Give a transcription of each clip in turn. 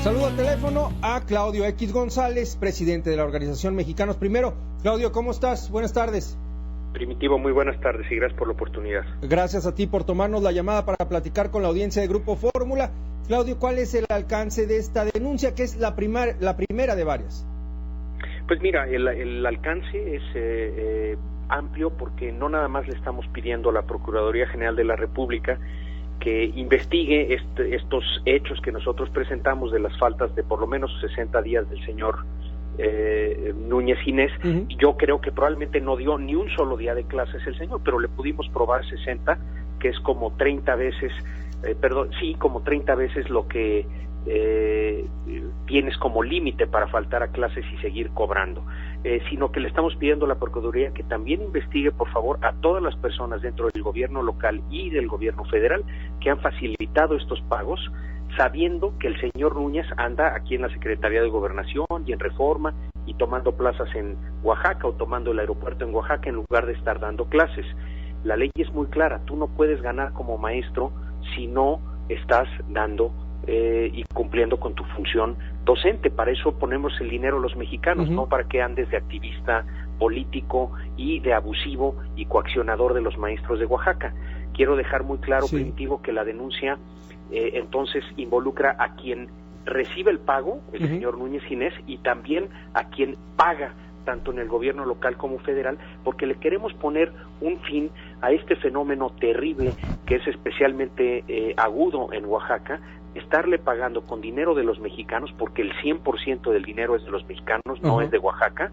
Saludo al teléfono a Claudio X González, presidente de la organización Mexicanos Primero. Claudio, ¿cómo estás? Buenas tardes. Primitivo, muy buenas tardes y gracias por la oportunidad. Gracias a ti por tomarnos la llamada para platicar con la audiencia de Grupo Fórmula. Claudio, ¿cuál es el alcance de esta denuncia, que es la primera de varias? Pues mira, el alcance es amplio, porque no nada más le estamos pidiendo a la Procuraduría General de la República que investigue estos hechos que nosotros presentamos de las faltas de por lo menos 60 días del señor Núñez Ginés. Uh-huh. Yo creo que probablemente no dio ni un solo día de clases el señor, pero le pudimos probar 60, que es como 30 veces, como 30 veces lo que tienes como límite para faltar a clases y seguir cobrando, sino que le estamos pidiendo a la Procuraduría que también investigue, por favor, a todas las personas dentro del gobierno local y del gobierno federal que han facilitado estos pagos, sabiendo que el señor Núñez anda aquí en la Secretaría de Gobernación y en Reforma y tomando plazas en Oaxaca o tomando el aeropuerto en Oaxaca en lugar de estar dando clases. La ley es muy clara, tú no puedes ganar como maestro si no estás dando y cumpliendo con tu función docente. Para eso ponemos el dinero los mexicanos, uh-huh. No para que andes de activista político y de abusivo y coaccionador de los maestros de Oaxaca. Quiero dejar muy claro, sí, Primitivo, que la denuncia entonces involucra a quien recibe el pago, el uh-huh. señor Núñez Ginés, y también a quien paga, tanto en el gobierno local como federal, porque le queremos poner un fin a este fenómeno terrible que es especialmente agudo en Oaxaca, estarle pagando con dinero de los mexicanos, porque el 100% del dinero es de los mexicanos, uh-huh. no es de Oaxaca,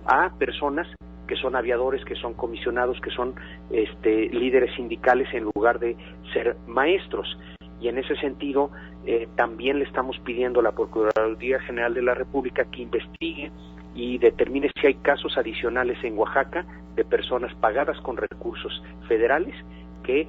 a personas que son aviadores, que son comisionados, que son líderes sindicales en lugar de ser maestros. Y en ese sentido también le estamos pidiendo a la Procuraduría General de la República que investigue y determine si hay casos adicionales en Oaxaca de personas pagadas con recursos federales que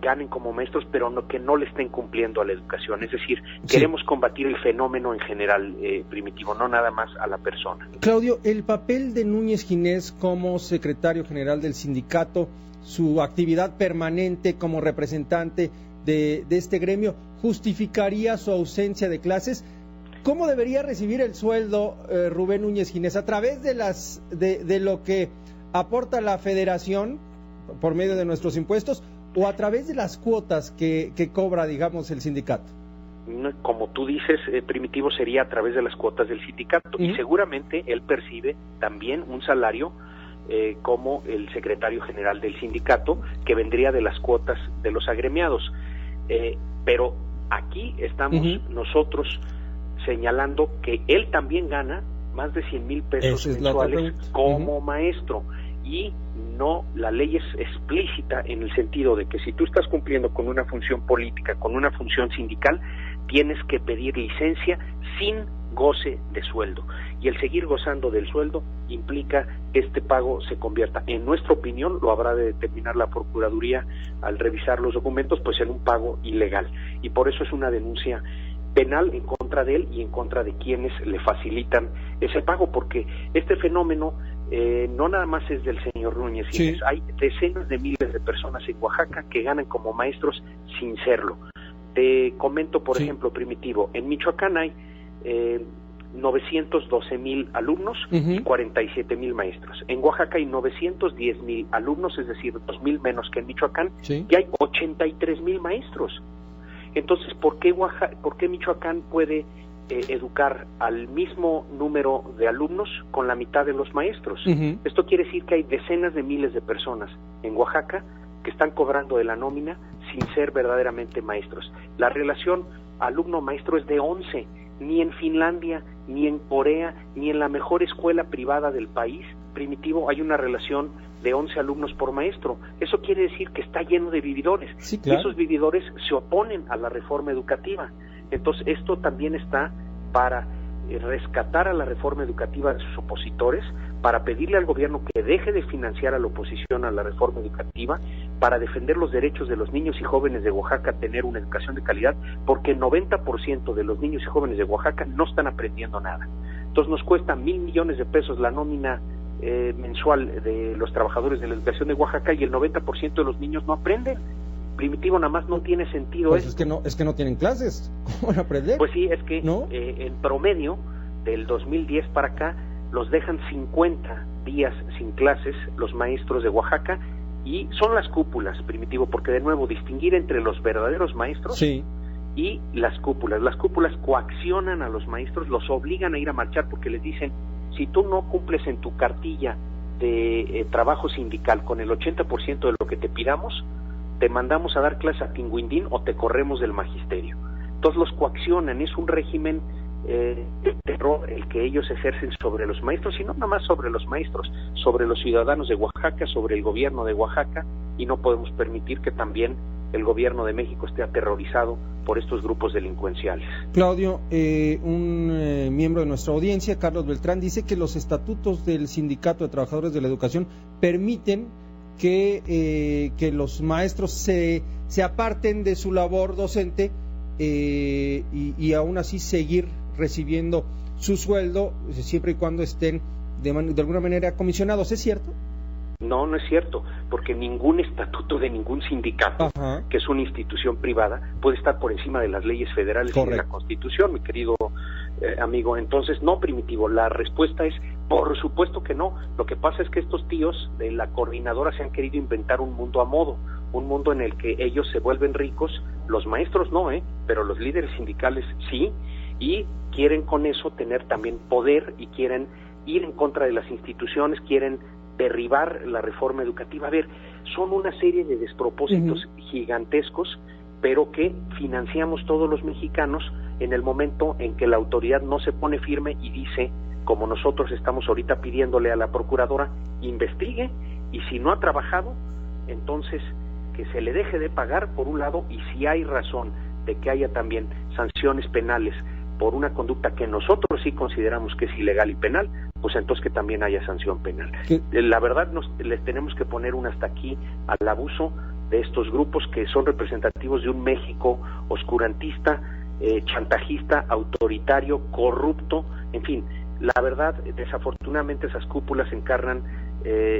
ganen como maestros, pero que no le estén cumpliendo a la educación. Es decir, sí, queremos combatir el fenómeno en general, Primitivo, no nada más a la persona. Claudio, el papel de Núñez Ginés como secretario general del sindicato, su actividad permanente como representante de este gremio, ¿justificaría su ausencia de clases? ¿Cómo debería recibir el sueldo Rubén Núñez Ginés? ¿A través de lo que aporta la federación por medio de nuestros impuestos o a través de las cuotas que cobra, digamos, el sindicato? Como tú dices, Primitivo, sería a través de las cuotas del sindicato, uh-huh. y seguramente él percibe también un salario como el secretario general del sindicato, que vendría de las cuotas de los agremiados. Pero aquí estamos uh-huh. nosotros señalando que él también gana más de 100,000 pesos mensuales como uh-huh. maestro, y no, la ley es explícita en el sentido de que si tú estás cumpliendo con una función política, con una función sindical, tienes que pedir licencia sin goce de sueldo, y el seguir gozando del sueldo implica que este pago se convierta, en nuestra opinión, lo habrá de determinar la Procuraduría al revisar los documentos, pues en un pago ilegal, y por eso es una denuncia penal en contra de él y en contra de quienes le facilitan ese pago, porque este fenómeno no nada más es del señor Núñez Ginés, sí, hay decenas de miles de personas en Oaxaca que ganan como maestros sin serlo. Te comento, por ejemplo, Primitivo, en Michoacán hay 912,000 alumnos uh-huh. y 47,000 maestros. En Oaxaca hay 910,000 alumnos, es decir, 2,000 menos que en Michoacán, sí, y hay 83,000 maestros. Entonces, ¿por qué Michoacán puede educar al mismo número de alumnos con la mitad de los maestros? Uh-huh. Esto quiere decir que hay decenas de miles de personas en Oaxaca que están cobrando de la nómina sin ser verdaderamente maestros. La relación alumno-maestro es de 11, ni en Finlandia, ni en Corea, ni en la mejor escuela privada del país, Primitivo, hay una relación de 11 alumnos por maestro. Eso quiere decir que está lleno de vividores, sí, claro, y esos vividores se oponen a la reforma educativa. Entonces, esto también está para rescatar a la reforma educativa de sus opositores, para pedirle al gobierno que deje de financiar a la oposición a la reforma educativa, para defender los derechos de los niños y jóvenes de Oaxaca a tener una educación de calidad, porque el 90% de los niños y jóvenes de Oaxaca no están aprendiendo nada. Entonces nos cuesta 1,000 millones de pesos la nómina mensual de los trabajadores de la educación de Oaxaca, y el 90% de los niños no aprenden. Primitivo, nada más no tiene sentido pues esto. es que no tienen clases. ¿Cómo van a aprender? Pues sí, es que ¿no? En promedio, del 2010 para acá, los dejan 50 días sin clases los maestros de Oaxaca, y son las cúpulas, Primitivo, porque de nuevo, distinguir entre los verdaderos maestros sí. y las cúpulas. Las cúpulas coaccionan a los maestros, los obligan a ir a marchar porque les dicen, si tú no cumples en tu cartilla de trabajo sindical con el 80% de lo que te pidamos, te mandamos a dar clase a Tinguindín o te corremos del magisterio. Entonces los coaccionan, es un régimen de terror el que ellos ejercen sobre los maestros, y no nada más sobre los maestros, sobre los ciudadanos de Oaxaca, sobre el gobierno de Oaxaca, y no podemos permitir que también el gobierno de México esté aterrorizado por estos grupos delincuenciales. Claudio, un miembro de nuestra audiencia, Carlos Beltrán, dice que los estatutos del Sindicato de Trabajadores de la Educación permiten que los maestros se aparten de su labor docente y aún así seguir recibiendo su sueldo siempre y cuando estén de alguna manera comisionados. ¿Es cierto? No, no es cierto, porque ningún estatuto de ningún sindicato, ajá, que es una institución privada, puede estar por encima de las leyes federales correcto, y de la Constitución, mi querido amigo. Entonces, no, Primitivo, la respuesta es, por supuesto que no. Lo que pasa es que estos tíos de la coordinadora se han querido inventar un mundo a modo, un mundo en el que ellos se vuelven ricos, los maestros no, pero los líderes sindicales sí, y quieren con eso tener también poder, y quieren ir en contra de las instituciones, quieren derribar la reforma educativa. A ver, son una serie de despropósitos gigantescos, pero que financiamos todos los mexicanos en el momento en que la autoridad no se pone firme y dice, como nosotros estamos ahorita pidiéndole a la procuradora, investigue, y si no ha trabajado, entonces que se le deje de pagar por un lado, y si hay razón de que haya también sanciones penales por una conducta que nosotros sí consideramos que es ilegal y penal, pues entonces que también haya sanción penal. ¿Qué? La verdad, les tenemos que poner un hasta aquí al abuso de estos grupos que son representativos de un México oscurantista, chantajista, autoritario, corrupto, en fin. La verdad, desafortunadamente esas cúpulas encarnan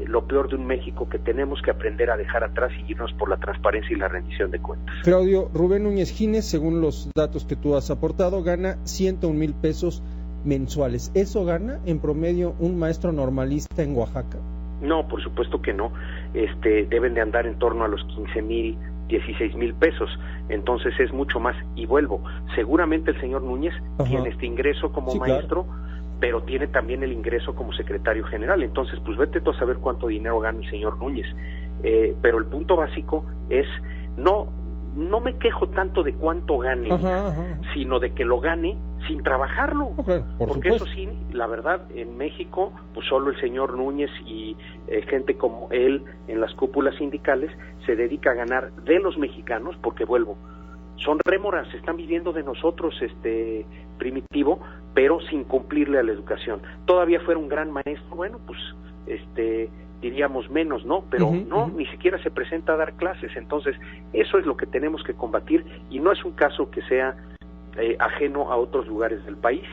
lo peor de un México que tenemos que aprender a dejar atrás y irnos por la transparencia y la rendición de cuentas. Claudio, Rubén Núñez Gines, según los datos que tú has aportado, gana 101,000 pesos mensuales. ¿Eso gana en promedio un maestro normalista en Oaxaca? No, por supuesto que no. Deben de andar en torno a los 15,000, 16,000 pesos. Entonces es mucho más. Y vuelvo, seguramente el señor Núñez tiene este ingreso como maestro, claro, pero tiene también el ingreso como secretario general. Entonces, pues vete tú a saber cuánto dinero gana el señor Núñez. Pero el punto básico es, no me quejo tanto de cuánto gane, sino de que lo gane sin trabajarlo. Porque supuesto, eso sí, la verdad, en México, pues solo el señor Núñez y gente como él en las cúpulas sindicales se dedica a ganar de los mexicanos, porque vuelvo, son rémoras, están viviendo de nosotros, Primitivo, pero sin cumplirle a la educación. Todavía fuera un gran maestro, bueno, pues diríamos menos, ¿no? Pero ni siquiera se presenta a dar clases. Entonces, eso es lo que tenemos que combatir, y no es un caso que sea ajeno a otros lugares del país,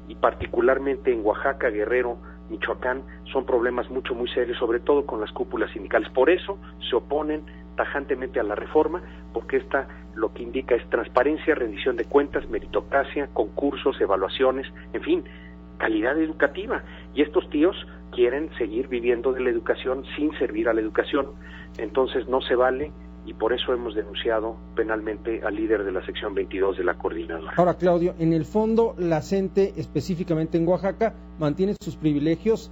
y particularmente en Oaxaca, Guerrero, Michoacán, son problemas muy serios, sobre todo con las cúpulas sindicales. Por eso se oponen tajantemente a la reforma, porque esta lo que indica es transparencia, rendición de cuentas, meritocracia, concursos, evaluaciones, en fin, calidad educativa. Y estos tíos quieren seguir viviendo de la educación sin servir a la educación. Entonces no se vale, y por eso hemos denunciado penalmente al líder de la sección 22 de la coordinadora. Ahora, Claudio, en el fondo, la CENTE, específicamente en Oaxaca, mantiene sus privilegios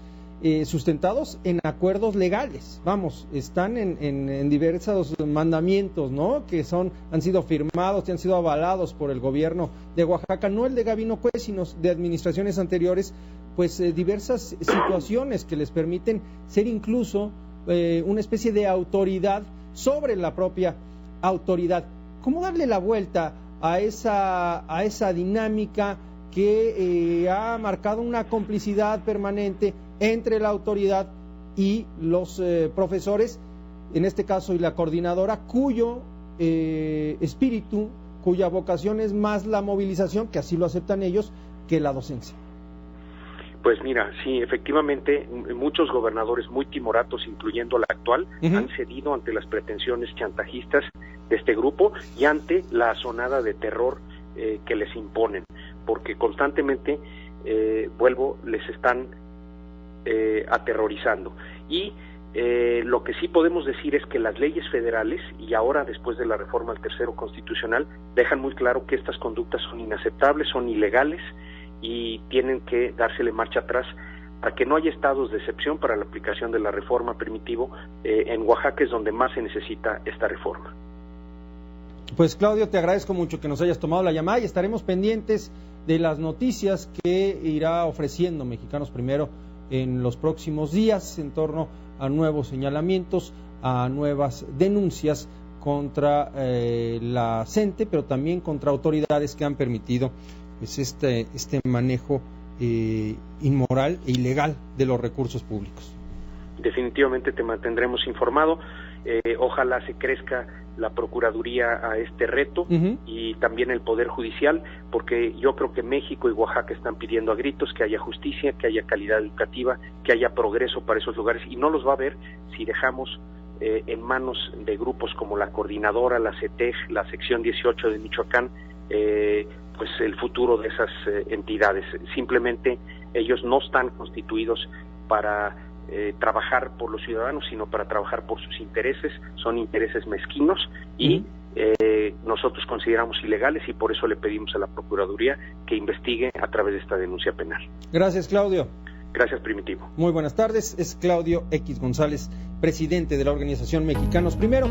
sustentados en acuerdos legales. Vamos, están en diversos mandamientos, ¿no? Que han sido firmados y han sido avalados por el gobierno de Oaxaca, no el de Gabino Cue, sino de administraciones anteriores, pues diversas situaciones que les permiten ser incluso una especie de autoridad sobre la propia autoridad. ¿Cómo darle la vuelta a esa dinámica que ha marcado una complicidad permanente entre la autoridad y los profesores, en este caso, y la coordinadora, cuyo espíritu, cuya vocación es más la movilización, que así lo aceptan ellos, que la docencia? Pues mira, sí, efectivamente, muchos gobernadores muy timoratos, incluyendo la actual, han cedido ante las pretensiones chantajistas este grupo y ante la asonada de terror que les imponen, porque constantemente, les están aterrorizando. Y lo que sí podemos decir es que las leyes federales, y ahora después de la reforma al tercero constitucional, dejan muy claro que estas conductas son inaceptables, son ilegales y tienen que dársele marcha atrás para que no haya estados de excepción para la aplicación de la reforma, Primitivo. En Oaxaca es donde más se necesita esta reforma. Pues Claudio, te agradezco mucho que nos hayas tomado la llamada y estaremos pendientes de las noticias que irá ofreciendo Mexicanos Primero en los próximos días en torno a nuevos señalamientos, a nuevas denuncias contra la CENTE, pero también contra autoridades que han permitido pues este manejo inmoral e ilegal de los recursos públicos. Definitivamente te mantendremos informado. Ojalá se crezca la Procuraduría a este reto y también el Poder Judicial, porque yo creo que México y Oaxaca están pidiendo a gritos que haya justicia, que haya calidad educativa, que haya progreso para esos lugares, y no los va a haber si dejamos en manos de grupos como la Coordinadora, la CETEG, la Sección 18 de Michoacán, pues el futuro de esas entidades. Simplemente ellos no están constituidos para trabajar por los ciudadanos, sino para trabajar por sus intereses. Son intereses mezquinos y nosotros consideramos ilegales, y por eso le pedimos a la Procuraduría que investigue a través de esta denuncia penal. Gracias, Claudio. Gracias, Primitivo. Muy buenas tardes. Es Claudio X González, presidente de la organización Mexicanos Primero.